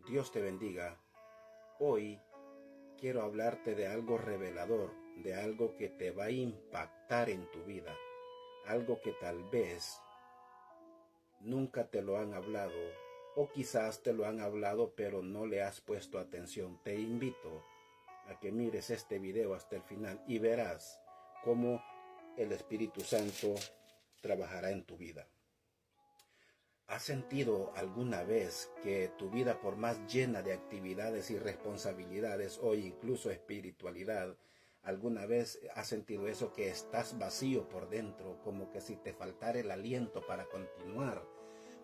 Dios te bendiga. Hoy quiero hablarte de algo revelador, de algo que te va a impactar en tu vida, algo que tal vez nunca te lo han hablado o quizás te lo han hablado pero no le has puesto atención. Te invito a que mires este video hasta el final y verás cómo el Espíritu Santo trabajará en tu vida. ¿Has sentido alguna vez que tu vida, por más llena de actividades y responsabilidades o incluso espiritualidad, alguna vez has sentido eso, que estás vacío por dentro, como que si te faltara el aliento para continuar?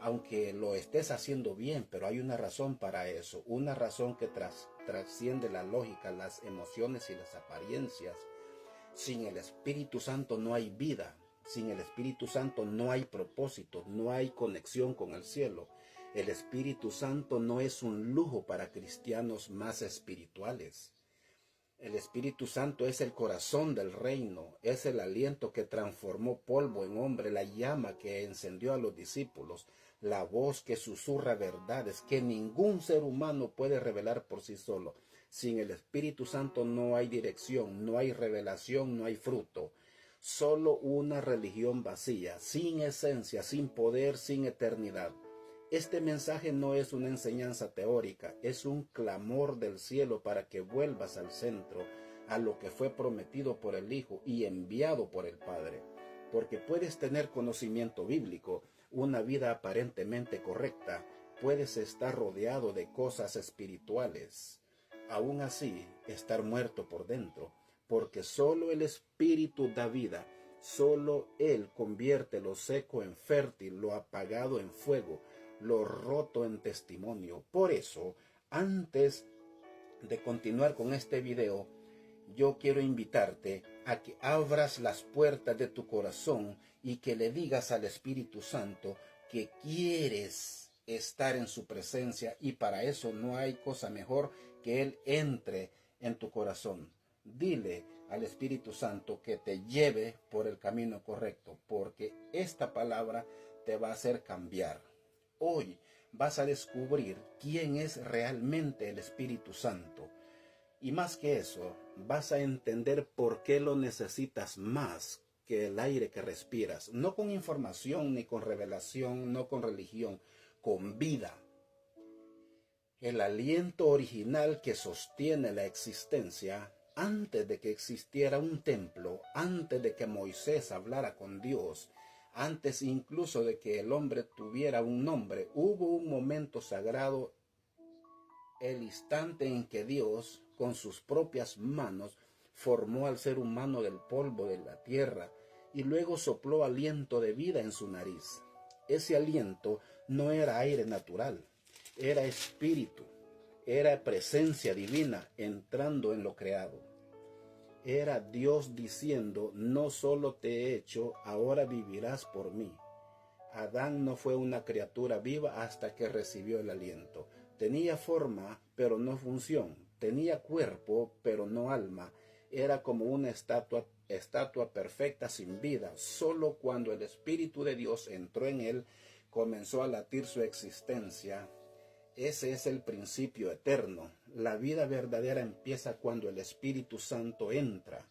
Aunque lo estés haciendo bien, pero hay una razón para eso, una razón que trasciende la lógica, las emociones y las apariencias. Sin el Espíritu Santo no hay vida. Sin el Espíritu Santo no hay propósito, no hay conexión con el cielo. El Espíritu Santo no es un lujo para cristianos más espirituales. El Espíritu Santo es el corazón del reino, es el aliento que transformó polvo en hombre, la llama que encendió a los discípulos, la voz que susurra verdades que ningún ser humano puede revelar por sí solo. Sin el Espíritu Santo no hay dirección, no hay revelación, no hay fruto. Solo una religión vacía, sin esencia, sin poder, sin eternidad. Este mensaje no es una enseñanza teórica, es un clamor del cielo para que vuelvas al centro, a lo que fue prometido por el Hijo y enviado por el Padre. Porque puedes tener conocimiento bíblico, una vida aparentemente correcta, puedes estar rodeado de cosas espirituales, aún así estar muerto por dentro, porque solo el Espíritu da vida, solo Él convierte lo seco en fértil, lo apagado en fuego, lo roto en testimonio. Por eso, antes de continuar con este video, yo quiero invitarte a que abras las puertas de tu corazón y que le digas al Espíritu Santo que quieres estar en su presencia, y para eso no hay cosa mejor que Él entre en tu corazón. Dile al Espíritu Santo que te lleve por el camino correcto, porque esta palabra te va a hacer cambiar. Hoy vas a descubrir quién es realmente el Espíritu Santo. Y más que eso, vas a entender por qué lo necesitas más que el aire que respiras. No con información, ni con revelación, no con religión, con vida. El aliento original que sostiene la existencia. Antes de que existiera un templo, antes de que Moisés hablara con Dios, antes incluso de que el hombre tuviera un nombre, hubo un momento sagrado, el instante en que Dios, con sus propias manos, formó al ser humano del polvo de la tierra y luego sopló aliento de vida en su nariz. Ese aliento no era aire natural, era espíritu, era presencia divina entrando en lo creado. Era Dios diciendo: no solo te he hecho, ahora vivirás por mí. Adán no fue una criatura viva hasta que recibió el aliento. Tenía forma, pero no función. Tenía cuerpo, pero no alma. Era como una estatua perfecta sin vida. Solo cuando el Espíritu de Dios entró en él, comenzó a latir su existencia. Ese es el principio eterno. La vida verdadera empieza cuando el Espíritu Santo entra.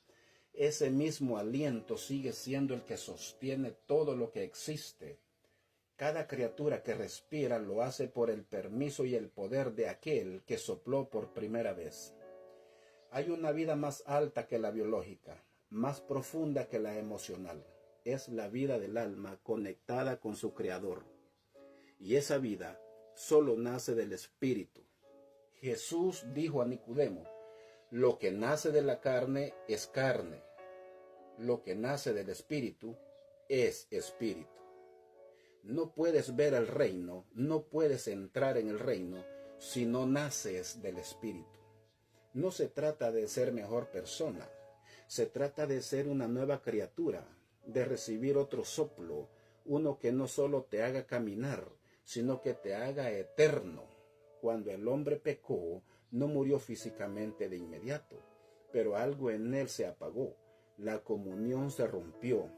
Ese mismo aliento sigue siendo el que sostiene todo lo que existe. Cada criatura que respira lo hace por el permiso y el poder de aquel que sopló por primera vez. Hay una vida más alta que la biológica, más profunda que la emocional. Es la vida del alma conectada con su Creador. Y esa vida solo nace del Espíritu. Jesús dijo a Nicodemo: lo que nace de la carne es carne, lo que nace del Espíritu es espíritu. No puedes ver el reino, no puedes entrar en el reino si no naces del Espíritu. No se trata de ser mejor persona, se trata de ser una nueva criatura, de recibir otro soplo, uno que no solo te haga caminar, sino que te haga eterno. Cuando el hombre pecó, no murió físicamente de inmediato, pero algo en él se apagó, la comunión se rompió,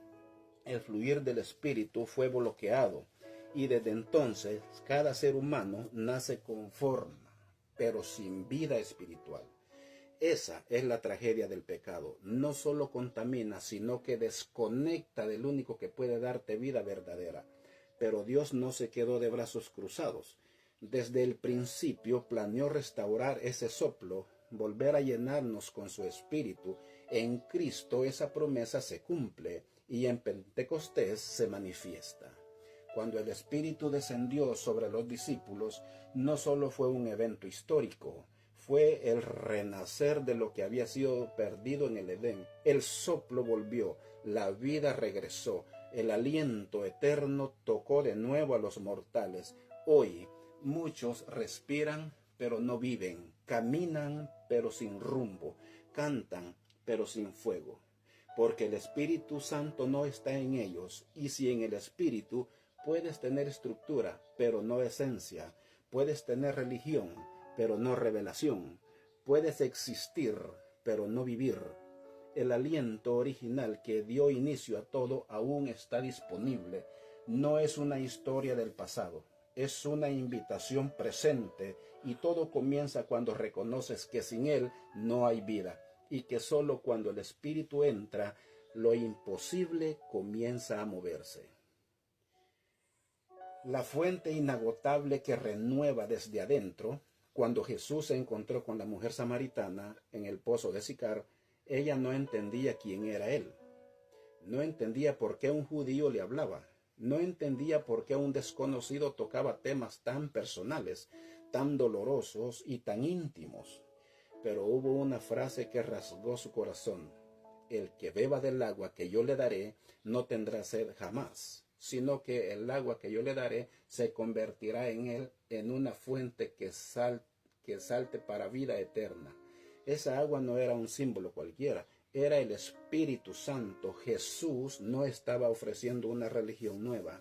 el fluir del Espíritu fue bloqueado, y desde entonces cada ser humano nace con forma, pero sin vida espiritual. Esa es la tragedia del pecado. No solo contamina, sino que desconecta del único que puede darte vida verdadera. Pero Dios no se quedó de brazos cruzados. Desde el principio planeó restaurar ese soplo, volver a llenarnos con su espíritu. En Cristo esa promesa se cumple y en Pentecostés se manifiesta. Cuando el Espíritu descendió sobre los discípulos, no solo fue un evento histórico, fue el renacer de lo que había sido perdido en el Edén. El soplo volvió, la vida regresó, el aliento eterno tocó de nuevo a los mortales. Hoy muchos respiran, pero no viven, caminan, pero sin rumbo, cantan, pero sin fuego, porque el Espíritu Santo no está en ellos. Y si en el Espíritu puedes tener estructura, pero no esencia, puedes tener religión, pero no revelación, puedes existir, pero no vivir. El aliento original que dio inicio a todo aún está disponible. No es una historia del pasado, es una invitación presente, y todo comienza cuando reconoces que sin Él no hay vida, y que solo cuando el Espíritu entra, lo imposible comienza a moverse. La fuente inagotable que renueva desde adentro. Cuando Jesús se encontró con la mujer samaritana en el pozo de Sicar, ella no entendía quién era Él. No entendía por qué un judío le hablaba. No entendía por qué un desconocido tocaba temas tan personales, tan dolorosos y tan íntimos. Pero hubo una frase que rasgó su corazón. El que beba del agua que yo le daré no tendrá sed jamás, sino que el agua que yo le daré se convertirá en él en una fuente que salte para vida eterna. Esa agua no era un símbolo cualquiera, era el Espíritu Santo. Jesús no estaba ofreciendo una religión nueva,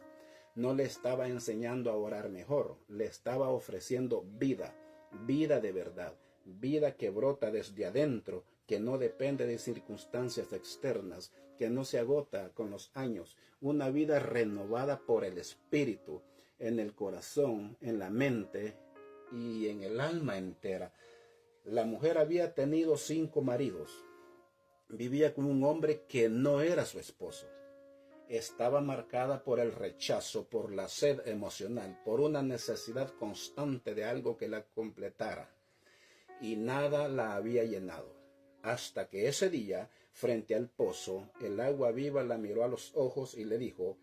no le estaba enseñando a orar mejor, le estaba ofreciendo vida, vida de verdad, vida que brota desde adentro, que no depende de circunstancias externas, que no se agota con los años, una vida renovada por el Espíritu, en el corazón, en la mente y en el alma entera. La mujer había tenido 5 maridos, vivía con un hombre que no era su esposo. Estaba marcada por el rechazo, por la sed emocional, por una necesidad constante de algo que la completara, y nada la había llenado. Hasta que ese día, frente al pozo, el agua viva la miró a los ojos y le dijo: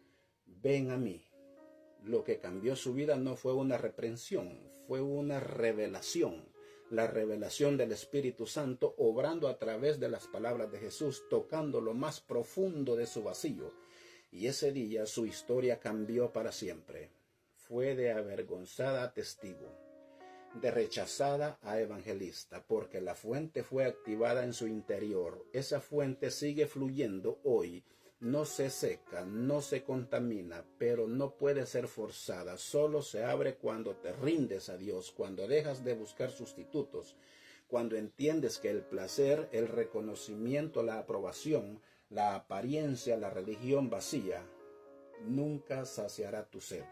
ven a mí. Lo que cambió su vida no fue una reprensión, fue una revelación. La revelación del Espíritu Santo obrando a través de las palabras de Jesús, tocando lo más profundo de su vacío. Y ese día su historia cambió para siempre. Fue de avergonzada a testigo, de rechazada a evangelista, porque la fuente fue activada en su interior. Esa fuente sigue fluyendo hoy, no se seca, no se contamina, pero no puede ser forzada. Solo se abre cuando te rindes a Dios, cuando dejas de buscar sustitutos, cuando entiendes que el placer, el reconocimiento, la aprobación, la apariencia, la religión vacía, nunca saciará tu sed.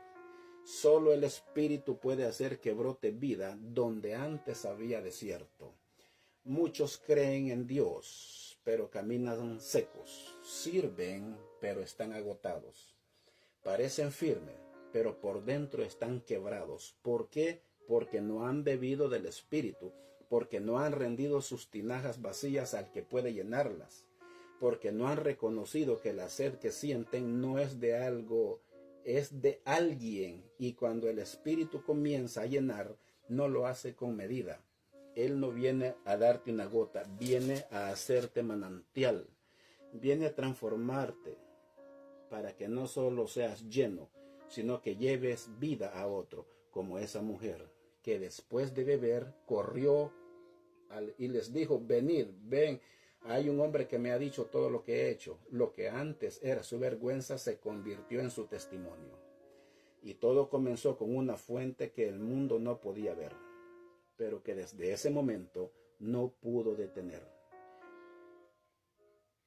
Solo el Espíritu puede hacer que brote vida donde antes había desierto. Muchos creen en Dios, pero caminan secos. Sirven, pero están agotados. Parecen firmes, pero por dentro están quebrados. ¿Por qué? Porque no han bebido del Espíritu, porque no han rendido sus tinajas vacías al que puede llenarlas, porque no han reconocido que la sed que sienten no es de algo, es de alguien, y cuando el Espíritu comienza a llenar, no lo hace con medida. Él no viene a darte una gota, viene a hacerte manantial, viene a transformarte para que no solo seas lleno, sino que lleves vida a otro, como esa mujer que después de beber corrió y les dijo: venid, ven. Hay un hombre que me ha dicho todo lo que he hecho. Lo que antes era su vergüenza se convirtió en su testimonio. Y todo comenzó con una fuente que el mundo no podía ver, pero que desde ese momento no pudo detener.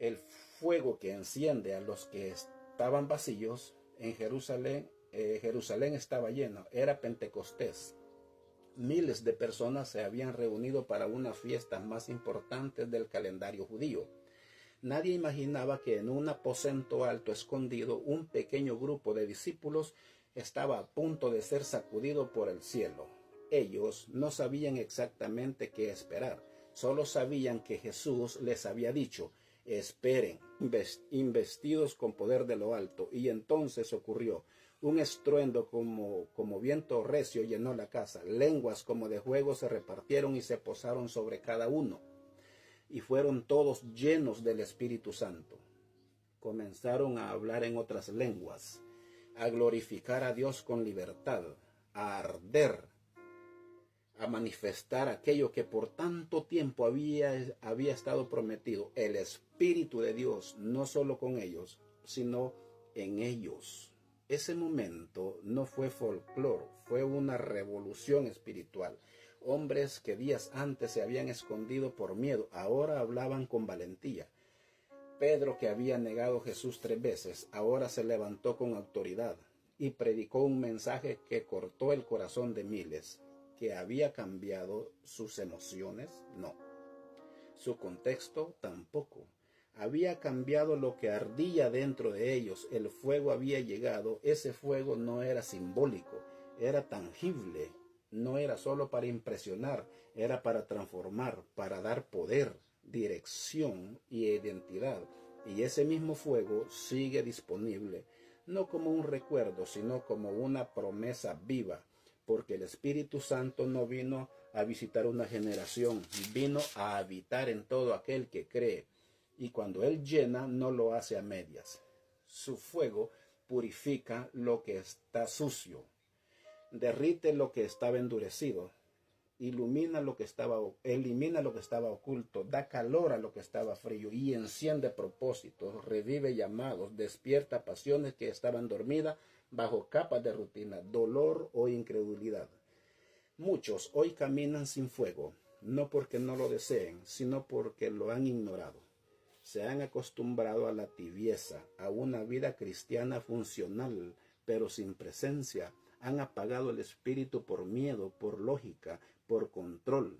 El fuego que enciende a los que estaban vacíos en Jerusalén, Jerusalén estaba lleno. Era Pentecostés. Miles de personas se habían reunido para una fiesta más importante del calendario judío. Nadie imaginaba que en un aposento alto escondido un pequeño grupo de discípulos estaba a punto de ser sacudido por el cielo. Ellos no sabían exactamente qué esperar, solo sabían que Jesús les había dicho: esperen, investidos con poder de lo alto. Y entonces ocurrió. Un estruendo como viento recio llenó la casa. Lenguas como de fuego se repartieron y se posaron sobre cada uno. Y fueron todos llenos del Espíritu Santo. Comenzaron a hablar en otras lenguas, a glorificar a Dios con libertad, a arder, a manifestar aquello que por tanto tiempo había estado prometido, el Espíritu de Dios, no solo con ellos, sino en ellos. Ese momento no fue folclore, fue una revolución espiritual. Hombres que días antes se habían escondido por miedo, ahora hablaban con valentía. Pedro, que había negado a Jesús 3 veces, ahora se levantó con autoridad y predicó un mensaje que cortó el corazón de miles. ¿Que había cambiado sus emociones? No. Su contexto tampoco. Había cambiado lo que ardía dentro de ellos. El fuego había llegado. Ese fuego no era simbólico, era tangible. No era solo para impresionar, era para transformar, para dar poder, dirección y identidad. Y ese mismo fuego sigue disponible, no como un recuerdo, sino como una promesa viva, porque el Espíritu Santo no vino a visitar una generación, vino a habitar en todo aquel que cree. Y cuando Él llena, no lo hace a medias. Su fuego purifica lo que está sucio, derrite lo que estaba endurecido, elimina lo que estaba oculto, da calor a lo que estaba frío y enciende propósitos, revive llamados, despierta pasiones que estaban dormidas bajo capas de rutina, dolor o incredulidad. Muchos hoy caminan sin fuego, no porque no lo deseen, sino porque lo han ignorado. Se han acostumbrado a la tibieza, a una vida cristiana funcional, pero sin presencia. Han apagado el espíritu por miedo, por lógica, por control.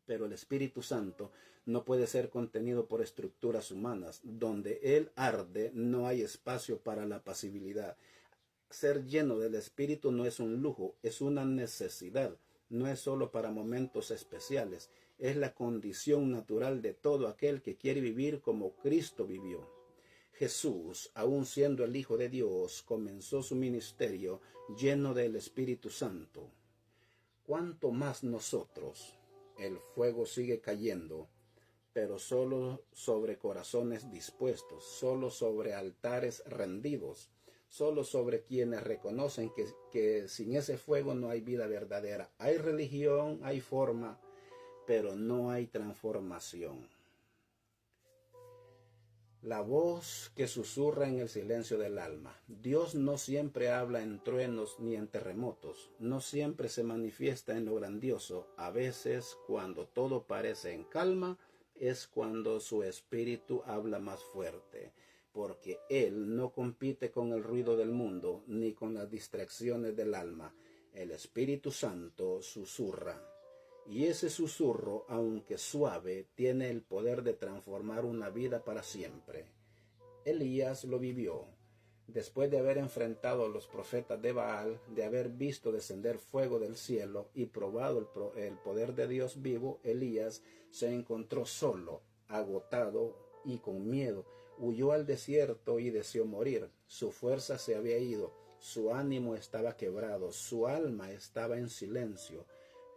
Pero el Espíritu Santo no puede ser contenido por estructuras humanas. Donde Él arde, no hay espacio para la pasividad. Ser lleno del Espíritu no es un lujo, es una necesidad. No es solo para momentos especiales, es la condición natural de todo aquel que quiere vivir como Cristo vivió. Jesús, aun siendo el Hijo de Dios, comenzó su ministerio lleno del Espíritu Santo. ¿Cuánto más nosotros? El fuego sigue cayendo, pero solo sobre corazones dispuestos, solo sobre altares rendidos, solo sobre quienes reconocen que sin ese fuego no hay vida verdadera. Hay religión, hay forma, pero no hay transformación. La voz que susurra en el silencio del alma. Dios no siempre habla en truenos ni en terremotos, no siempre se manifiesta en lo grandioso. A veces, cuando todo parece en calma, es cuando su espíritu habla más fuerte, porque Él no compite con el ruido del mundo ni con las distracciones del alma. El Espíritu Santo susurra. Y ese susurro, aunque suave, tiene el poder de transformar una vida para siempre. Elías lo vivió. Después de haber enfrentado a los profetas de Baal, de haber visto descender fuego del cielo y probado el poder de Dios vivo, Elías se encontró solo, agotado y con miedo. Huyó al desierto y deseó morir. Su fuerza se había ido, su ánimo estaba quebrado, su alma estaba en silencio.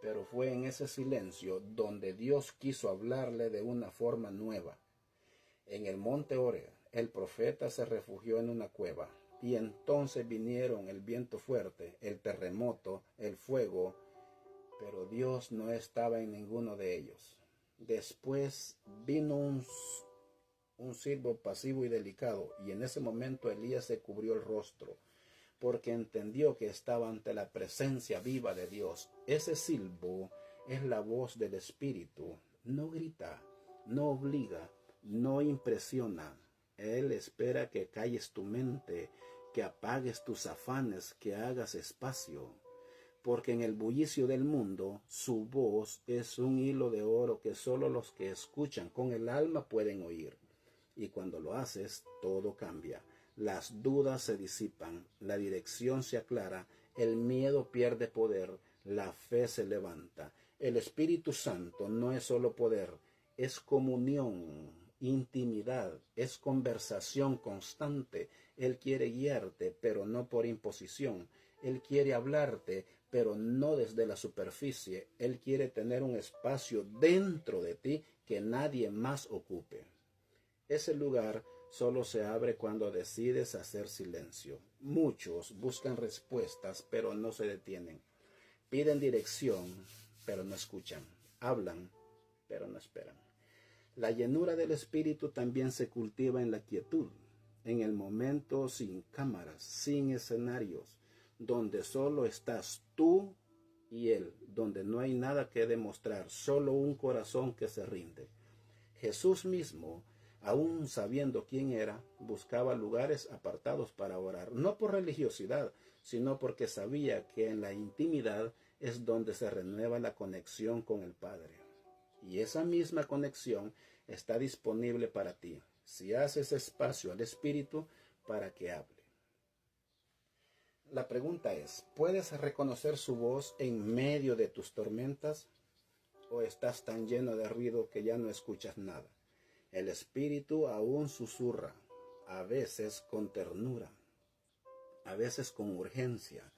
Pero fue en ese silencio donde Dios quiso hablarle de una forma nueva. En el monte Oreb, el profeta se refugió en una cueva, y entonces vinieron el viento fuerte, el terremoto, el fuego, pero Dios no estaba en ninguno de ellos. Después vino un silbo pasivo y delicado, y en ese momento Elías se cubrió el rostro, porque entendió que estaba ante la presencia viva de Dios. Ese silbo es la voz del Espíritu. No grita, no obliga, no impresiona. Él espera que calles tu mente, que apagues tus afanes, que hagas espacio. porque en el bullicio del mundo su voz es un hilo de oro que solo los que escuchan con el alma pueden oír. Y cuando lo haces, todo cambia. Las dudas se disipan, la dirección se aclara, el miedo pierde poder, la fe se levanta. El Espíritu Santo no es solo poder, es comunión, intimidad, es conversación constante. Él quiere guiarte, pero no por imposición. Él quiere hablarte, pero no desde la superficie. Él quiere tener un espacio dentro de ti que nadie más ocupe. Ese lugar solo se abre cuando decides hacer silencio. Muchos buscan respuestas, pero no se detienen. Piden dirección, pero no escuchan. Hablan, pero no esperan. La llenura del Espíritu también se cultiva en la quietud, en el momento sin cámaras, sin escenarios, donde solo estás tú y Él, donde no hay nada que demostrar, solo un corazón que se rinde. Jesús mismo, aún sabiendo quién era, buscaba lugares apartados para orar, no por religiosidad, sino porque sabía que en la intimidad es donde se renueva la conexión con el Padre. Y esa misma conexión está disponible para ti, si haces espacio al Espíritu para que hable. La pregunta es, ¿puedes reconocer su voz en medio de tus tormentas? ¿O estás tan lleno de ruido que ya no escuchas nada? El Espíritu aún susurra, a veces con ternura, a veces con urgencia,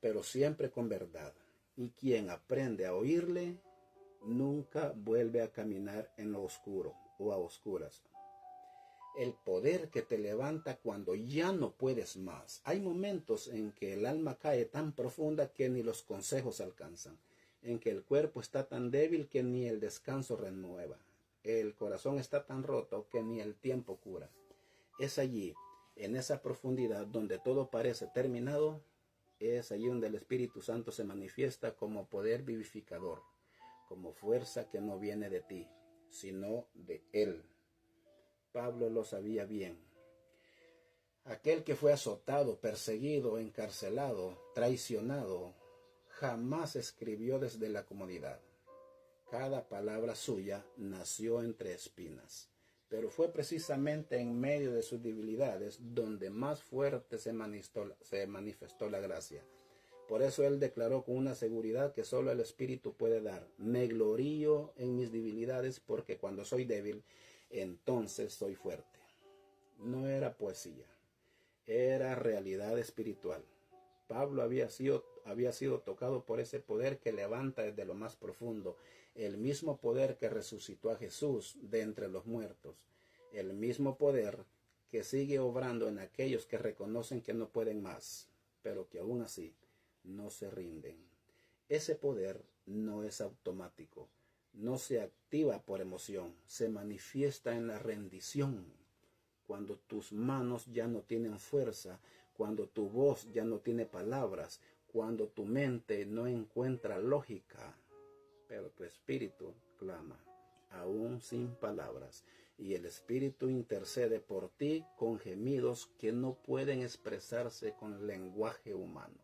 pero siempre con verdad. Y quien aprende a oírle, nunca vuelve a caminar en lo oscuro o a oscuras. El poder que te levanta cuando ya no puedes más. Hay momentos en que el alma cae tan profunda que ni los consejos alcanzan, en que el cuerpo está tan débil que ni el descanso renueva. El corazón está tan roto que ni el tiempo cura. Es allí, en esa profundidad donde todo parece terminado, es allí donde el Espíritu Santo se manifiesta como poder vivificador, como fuerza que no viene de ti, sino de Él. Pablo lo sabía bien. Aquel que fue azotado, perseguido, encarcelado, traicionado, jamás escribió desde la comodidad. Cada palabra suya nació entre espinas, pero fue precisamente en medio de sus debilidades donde más fuerte se manifestó la gracia. Por eso él declaró con una seguridad que solo el Espíritu puede dar: me glorío en mis debilidades, porque cuando soy débil, entonces soy fuerte. No era poesía, era realidad espiritual. Pablo había sido tocado por ese poder que levanta desde lo más profundo, el mismo poder que resucitó a Jesús de entre los muertos, el mismo poder que sigue obrando en aquellos que reconocen que no pueden más, pero que aún así no se rinden. Ese poder no es automático, no se activa por emoción, se manifiesta en la rendición. Cuando tus manos ya no tienen fuerza, cuando tu voz ya no tiene palabras, cuando tu mente no encuentra lógica, pero tu espíritu clama, aún sin palabras, y el Espíritu intercede por ti con gemidos que no pueden expresarse con lenguaje humano,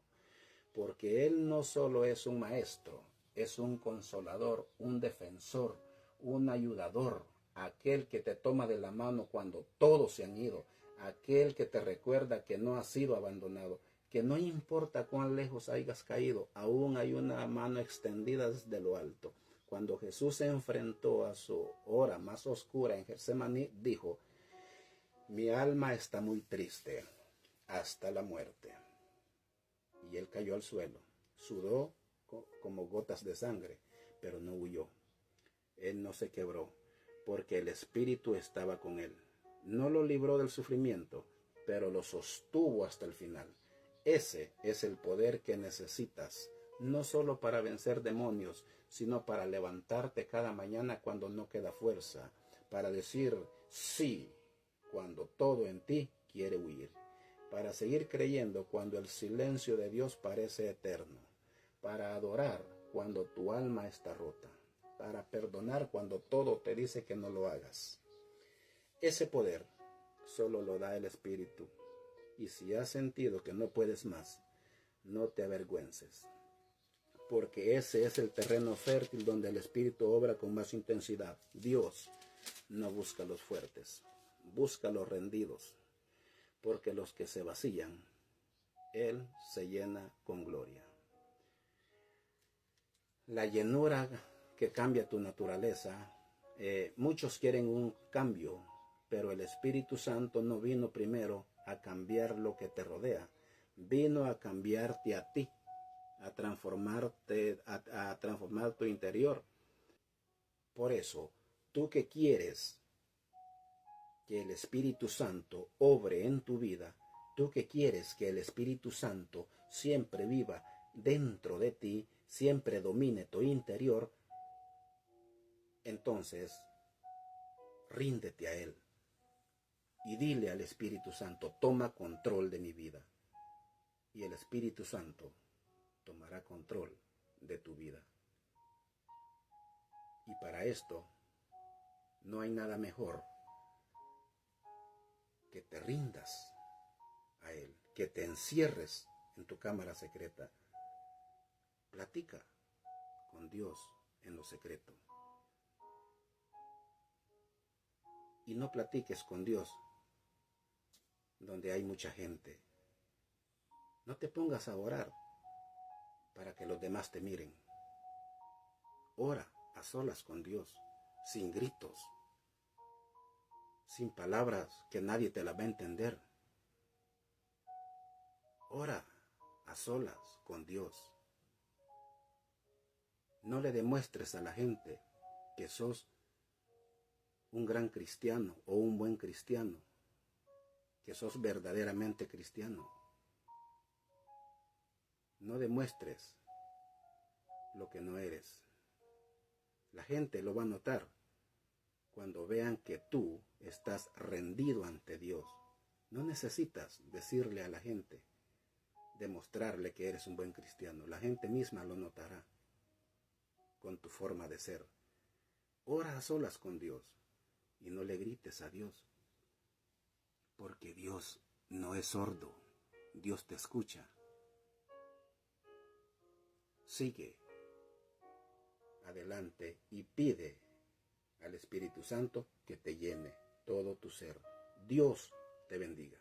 porque Él no solo es un maestro, es un consolador, un defensor, un ayudador, aquel que te toma de la mano cuando todos se han ido, aquel que te recuerda que no has sido abandonado, que no importa cuán lejos hayas caído, aún hay una mano extendida desde lo alto. Cuando Jesús se enfrentó a su hora más oscura en Getsemaní, dijo: mi alma está muy triste hasta la muerte. Y él cayó al suelo, sudó como gotas de sangre, pero no huyó. Él no se quebró, porque el Espíritu estaba con él. No lo libró del sufrimiento, pero lo sostuvo hasta el final. Ese es el poder que necesitas, no solo para vencer demonios, sino para levantarte cada mañana cuando no queda fuerza, para decir sí cuando todo en ti quiere huir, para seguir creyendo cuando el silencio de Dios parece eterno, para adorar cuando tu alma está rota, para perdonar cuando todo te dice que no lo hagas. Ese poder solo lo da el Espíritu. Y si has sentido que no puedes más, no te avergüences. porque ese es el terreno fértil donde el Espíritu obra con más intensidad. Dios no busca a los fuertes, busca a los rendidos, porque los que se vacían, Él se llena con gloria. La llenura que cambia tu naturaleza, muchos quieren un cambio, pero el Espíritu Santo no vino primero a cambiar lo que te rodea, vino a cambiarte a ti, a transformarte, a transformar tu interior. Por eso, tú que quieres que el Espíritu Santo obre en tu vida, tú que quieres que el Espíritu Santo siempre viva dentro de ti, siempre domine tu interior, entonces ríndete a Él y dile al Espíritu Santo, toma control de mi vida. Y el Espíritu Santo tomará control de tu vida. Y para esto no hay nada mejor que te rindas a Él, que te encierres en tu cámara secreta. Platica con Dios en lo secreto. Y no platiques con Dios donde hay mucha gente. No te pongas a orar para que los demás te miren. Ora a solas con Dios, sin gritos, sin palabras que nadie te las va a entender. Ora a solas con Dios. No le demuestres a la gente que sos un gran cristiano o un buen cristiano, que sos verdaderamente cristiano. No demuestres lo que no eres. La gente lo va a notar cuando vean que tú estás rendido ante Dios. No necesitas decirle a la gente, demostrarle que eres un buen cristiano. La gente misma lo notará con tu forma de ser. Ora a solas con Dios y no le grites a Dios, porque Dios no es sordo. Dios te escucha. Sigue adelante y pide al Espíritu Santo que te llene todo tu ser. Dios te bendiga.